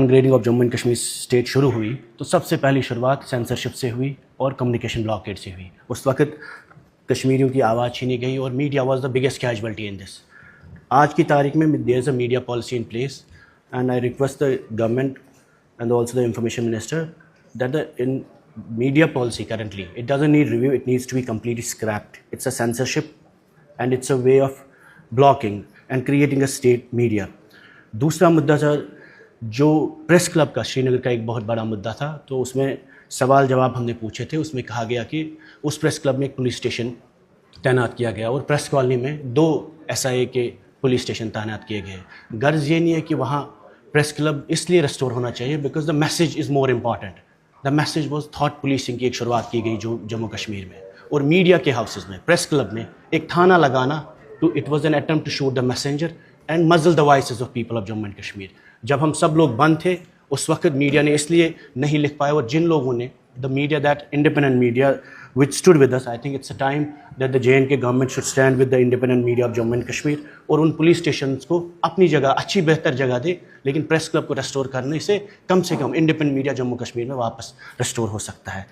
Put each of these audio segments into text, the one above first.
Down grading of Jammu and Kashmir state शुरू हुई तो सबसे पहली शुरुआत सेंसरशिप से हुई और कम्युनिकेशन ब्लॉकेट से हुई. उस वक्त कश्मीरियों की आवाज़ छीनी गई और media was the biggest casualty in this. आज की तारीख में there is a media policy in place and I request the government and also the information minister that in media policy currently it doesn't need review, it needs to be completely scrapped. It's a censorship and it's a way of blocking and creating a state media. दूसरा मुद्दा sir जो press club का श्रीनगर का एक बहुत बड़ा मुद्दा था, तो उसमें सवाल जवाब हमने पूछे थे. उसमें कहा गया कि उस प्रेस क्लब में एक पुलिस स्टेशन तैनात किया गया और प्रेस कॉलोनी में 2 SIA के पुलिस स्टेशन तैनात किए गए. गर्ज ये नहीं है कि वहाँ प्रेस क्लब इसलिए रेस्टोर होना चाहिए because the message is more important. The message was thought policing की एक शुरुआत की गई जो जम्मू कश्मीर में, और मीडिया के हाउसेज में प्रेस क्लब में एक थाना लगाना, तो it was an attempt to shoot the messenger and muzzle the voices of people of Jammu and Kashmir. जब हम सब लोग बंद थे उस वक्त मीडिया ने इसलिए नहीं लिख पाए, और जिन लोगों ने the media that independent media which stood with us, I think it's a time that the J&K government should stand with the independent media of Jammu and Kashmir और उन पुलिस स्टेशंस को अपनी जगह अच्छी बेहतर जगह दे, लेकिन प्रेस क्लब को रेस्टोर करने से कम इंडिपेंडेंट मीडिया जम्मू कश्मीर में वापस रेस्टोर हो सकता है.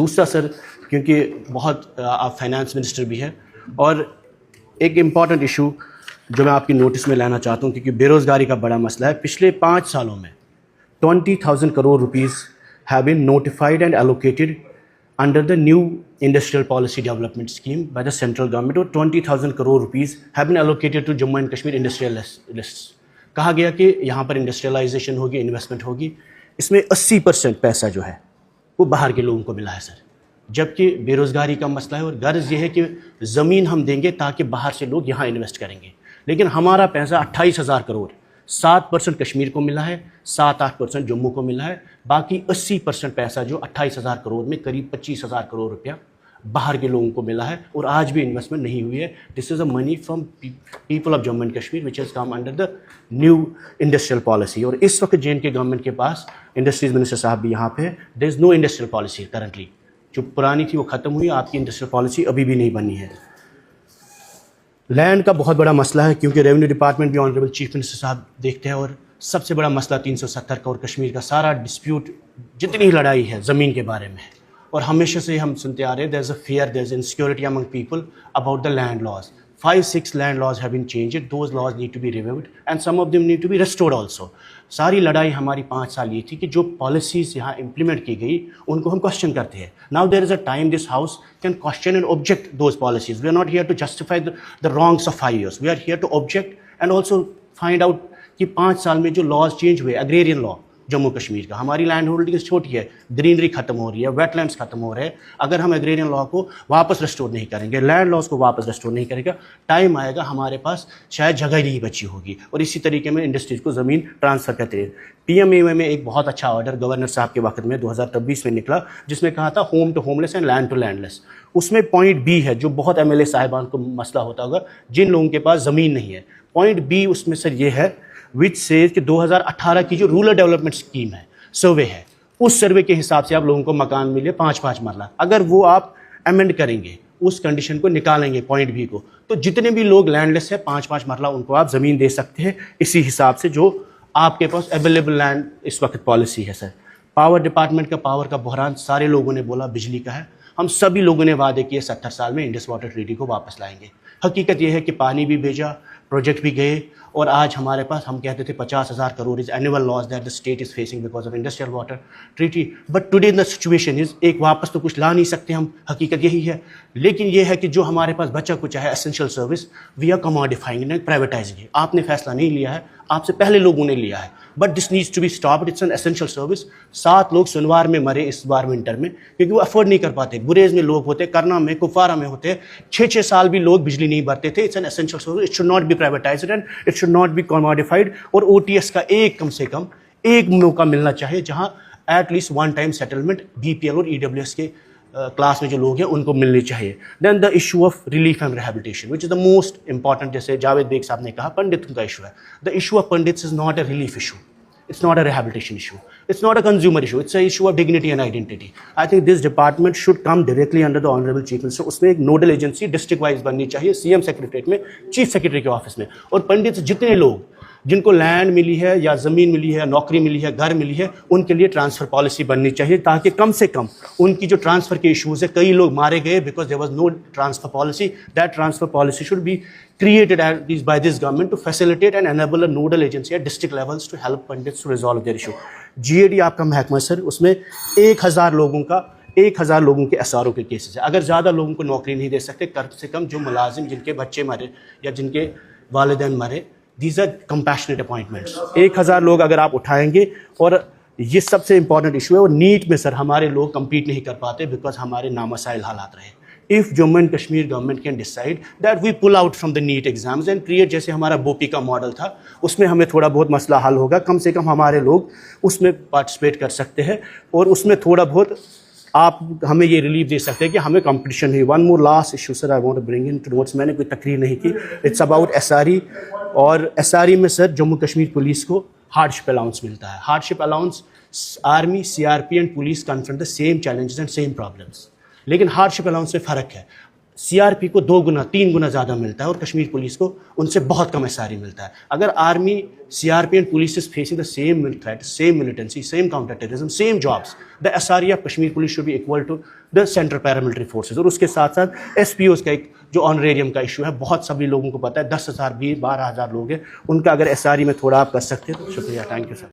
दूसरा सर, क्योंकि बहुत आप फाइनेंस मिनिस्टर भी हैं, और एक इम्पॉर्टेंट इशू जो मैं आपकी नोटिस में लाना चाहता हूँ, क्योंकि बेरोज़गारी का बड़ा मसला है. पिछले 5 सालों में 20,000 crore rupees have been notified and allocated under the new industrial policy development scheme by the central government, और 20,000 crore rupees have been allocated to Jammu and Kashmir industrialists. कहा गया कि यहाँ पर इंडस्ट्रियलाइजेशन होगी, इन्वेस्टमेंट होगी. इसमें 80% पैसा जो है वो बाहर के लोगों को मिला है सर, जबकि बेरोज़गारी का मसला है. और गर्ज ये है कि ज़मीन हम देंगे ताकि बाहर से लोग यहाँ इन्वेस्ट करेंगे, लेकिन हमारा पैसा 28,000 करोड़ 7% कश्मीर को मिला है, 7-8% जम्मू को मिला है. बाकी 80% पैसा जो 28,000 करोड़ में करीब 25,000 करोड़ रुपया बाहर के लोगों को मिला है, और आज भी इन्वेस्टमेंट नहीं हुई है. This is a money from people of Jammu and Kashmir which has come under the new industrial policy. और इस वक्त J&K गवर्नमेंट के पास, इंडस्ट्रीज मिनिस्टर साहब भी यहाँ पे है, there is no industrial policy currently. जो पुरानी थी वो ख़त्म हुई, आपकी इंडस्ट्रियल पॉलिसी अभी भी नहीं बनी है. लैंड का बहुत बड़ा मसला है, क्योंकि रेवेन्यू डिपार्टमेंट भी ऑनरेबल चीफ मिनिस्टर साहब देखते हैं, और सबसे बड़ा मसला 370 का और कश्मीर का सारा डिस्प्यूट, जितनी लड़ाई है ज़मीन के बारे में, और हमेशा से हम सुनते आ रहे हैं, there is a fear, there is insecurity among people about the land laws. 5-6 land laws have been changed, those laws need to be reviewed and some of them need to be restored also. सारी लड़ाई हमारी 5 साल ये थी कि जो policies यहाँ implement की गई उनको हम क्वेश्चन करते हैं. Now there is a time this house can question and object those policies. We are not here to justify the wrongs of 5 years, we are here to object and also find out कि 5 साल में जो laws change हुए, agrarian law Jammu Kashmir का, हमारी land holding छोटी है, greenery खत्म हो रही है, वेटलैंड्स खत्म हो रहे हैं. अगर हम एग्रेरियन लॉ को वापस रेस्टोर नहीं करेंगे, लैंड लॉज को वापस रेस्टोर नहीं करेंगे, टाइम आएगा हमारे पास शायद जगह नहीं बची होगी, और इसी तरीके में इंडस्ट्रीज को ज़मीन ट्रांसफ़र करते हैं. PMAY में एक बहुत अच्छा ऑर्डर गवर्नर साहब के वक्त में 2023 में निकला, जिसमें कहा था home to homeless and land to landless. उसमें पॉइंट B है, जो बहुत MLA साहिबान को मसला होता होगा जिन लोगों के पास ज़मीन नहीं है. पॉइंट B उसमें सर ये है विच सेज कि 2018 की जो रूरल डेवलपमेंट स्कीम है, सर्वे है, उस सर्वे के हिसाब से आप लोगों को मकान मिले 5-5 मरला. अगर वो आप अमेंड करेंगे, उस कंडीशन को निकालेंगे पॉइंट B को, तो जितने भी लोग लैंडलेस है 5-5 मरला उनको आप ज़मीन दे सकते हैं, इसी हिसाब से जो आपके पास अवेलेबल लैंड इस वक्त पॉलिसी है. सर, पावर डिपार्टमेंट का पावर का बहरान, सारे लोगों ने बोला बिजली का है. हम सभी लोगों ने वादे किए 70 साल में इंडस वाटर ट्रीटी को वापस लाएंगे. हकीकत यह है कि पानी भी भेजा, प्रोजेक्ट भी गए, और आज हमारे पास, हम कहते थे 50,000 crore is annual loss that the state is facing because of industrial water treaty. But today the situation is, एक वापस तो कुछ ला नहीं सकते हम, हकीकत यही है. लेकिन यह है कि जो हमारे पास बचा कुछ है essential service, we are commodifying and privatising. आपने फैसला नहीं लिया है, आपसे पहले लोगों ने लिया है, but this needs to be stopped. It's an essential service. 7 लोग सुनवार में मरे इस बार विंटर में, क्योंकि वो अफोर्ड नहीं कर पाते. गुरेज में लोग होते, करना में, कुपवारा में होते, 6-6 साल भी लोग बिजली नहीं भरते थे. It's an essential service. It should not be privatised and it should not be commodified. और OTS का कम से कम एक मौका मिलना चाहिए जहां एटलीस्ट 1 टाइम सेटलमेंट BPL और EWS के क्लास में जो लोग हैं उनको मिलनी चाहिए. Then the issue of relief and rehabilitation which is the most important. जैसे जावेद बेग साहब ने कहा, पंडितों का इशू है. The issue of pandits is not a relief issue, it's not a rehabilitation issue, it's not a consumer issue, it's a issue of dignity and identity. I think this department should come directly under the honorable chief minister. उसमें एक nodal agency district wise बननी चाहिए, CM secretariat में, chief secretary के office में. और पंडित जितने लोग جن کو لینڈ ملی ہے یا زمین ملی ہے, نوکری ملی ہے, گھر ملی ہے, ان کے لیے ٹرانسفر پالیسی بننی چاہیے تاکہ کم سے کم ان کی جو ٹرانسفر کے ایشوز ہے, کئی لوگ مارے گئے because there was no transfer policy. That transfer policy should be created by this government to facilitate and enable a nodal agency at district levels to help pandits to resolve their issue. GAD آپ کا محکمہ سر, اس میں 1000 لوگوں کے SRO کے cases ہیں. اگر زیادہ لوگوں کو نوکری نہیں دے سکتے, کم سے کم جو ملازم جن کے بچے مرے یا جن کے والدین مرے, دیز آر کمپیشنیٹ اپوائنٹمنٹس. 1000 لوگ اگر آپ اٹھائیں گے, اور یہ سب سے امپورٹنٹ ایشو ہے. اور نیٹ میں سر ہمارے لوگ کمپیٹ نہیں کر پاتے بیکاز ہمارے نامسائل حالات رہے. If Jammu and Kashmir government can decide that we pull out from the NEET exams and create جیسے ہمارا بوپی کا ماڈل تھا, اس میں ہمیں تھوڑا بہت مسئلہ حل ہوگا, کم سے کم ہمارے لوگ اس میں پارٹیسپیٹ کر سکتے ہیں اور اس میں تھوڑا بہت آپ ہمیں یہ ریلیف دے سکتے ہیں کہ ہمیں کمپٹیشن نہیں. One more last issue sir I want to bring into notice, میں نے کوئی تقریر نہیں کی, اٹس اباؤٹ SRE. اور SRE میں سر جموں کشمیر پولیس کو ہارڈشپ الاؤنس ملتا ہے. Hardship allowance army, CRP and police confront the same challenges and same problems, لیکن ہارڈشپ الاؤنس میں فرق ہے. CRP کو 2 گنا 3 گنا زیادہ ملتا ہے اور کشمیر پولیس کو ان سے بہت کم SRE ملتا ہے. اگر army, CRP and police is facing the same threat, same militancy, same counter terrorism, same jobs, the SRE of Kashmir police should be equal to the central paramilitary forces. اور اس کے ساتھ ساتھ SPOs کا ایک جو آنریریم کا ایشو ہے, بہت سبھی لوگوں کو پتہ ہے, 10,000 12,000 لوگ ہیں, ان کا اگر SRE میں تھوڑا آپ کر سکتے ہیں تو شکریہ. Thank you sir.